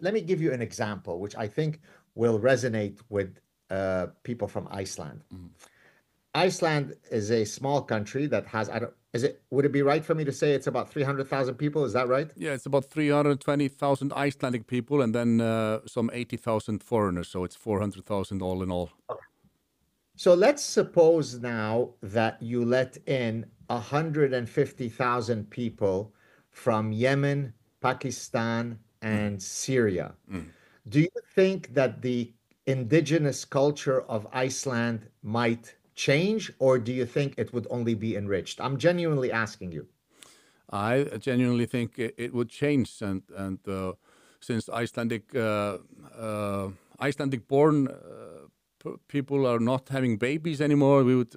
let me give you an example, which I think will resonate with people from Iceland. Iceland is a small country that has, I don't, is it, would it be right for me to say it's about 300,000 people? Is that right? Yeah, it's about 320,000 Icelandic people and then some 80,000 foreigners. So it's 400,000 all in all. So let's suppose now that you let in 150,000 people from Yemen, Pakistan, and Syria. Do you think that the indigenous culture of Iceland might change, or do you think it would only be enriched? I'm genuinely asking you. I genuinely think it would change, and since Icelandic-born people are not having babies anymore, we would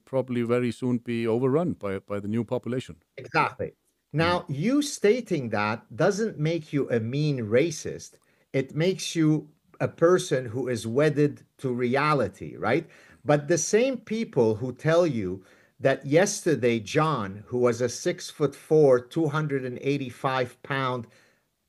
probably very soon be overrun by the new population. Exactly. Now, you stating that doesn't make you a mean racist. It makes you a person who is wedded to reality, right? But the same people who tell you that yesterday John, who was a 6'4", 285-pound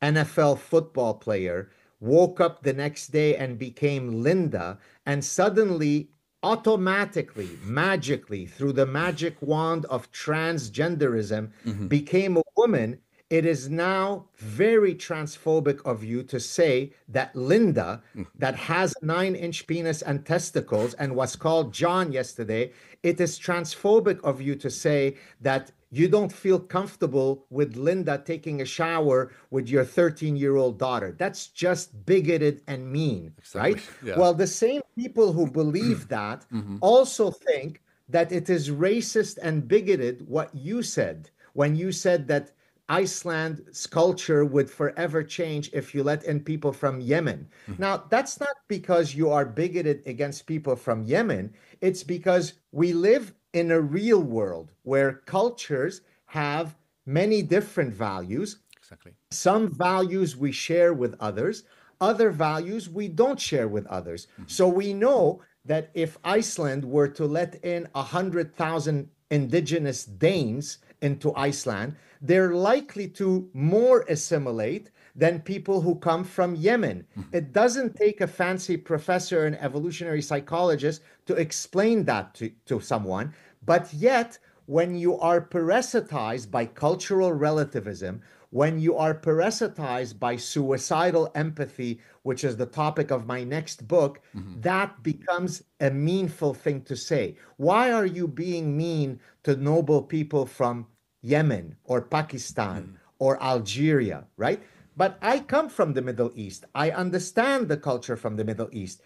NFL football player, woke up the next day and became Linda, and suddenly, automatically, magically, through the magic wand of transgenderism, became a woman. It is now very transphobic of you to say that Linda, that has a 9-inch penis and testicles and was called John yesterday, it is transphobic of you to say that you don't feel comfortable with Linda taking a shower with your 13-year-old daughter. That's just bigoted and mean, right? Yeah. Well, the same people who believe that also think that it is racist and bigoted what you said when you said that Iceland's culture would forever change if you let in people from Yemen. Now, that's not because you are bigoted against people from Yemen. It's because we live in a real world where cultures have many different values. Exactly. Some values we share with others, other values we don't share with others. So we know that if Iceland were to let in 100,000 indigenous Danes into Iceland, they're likely to more assimilate than people who come from Yemen. It doesn't take a fancy professor and evolutionary psychologist to explain that to someone, but yet when you are parasitized by cultural relativism, when you are parasitized by suicidal empathy, which is the topic of my next book, that becomes a meanful thing to say. Why are you being mean to noble people from Yemen or Pakistan or Algeria, right? But I come from the Middle East. I understand the culture from the Middle East.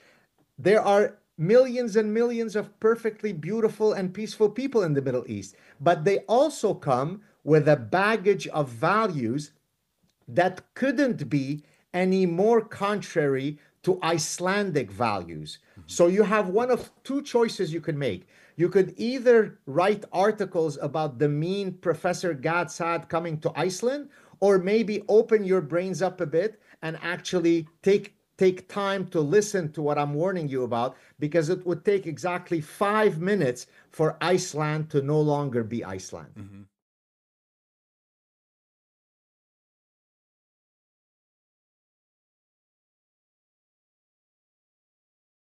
There are millions and millions of perfectly beautiful and peaceful people in the Middle East, but they also come with a baggage of values that couldn't be any more contrary to Icelandic values. So you have one of two choices you can make. You could either write articles about the mean Professor Gad Saad coming to Iceland, or maybe open your brains up a bit and actually take time to listen to what I'm warning you about, because it would take exactly 5 minutes for Iceland to no longer be Iceland.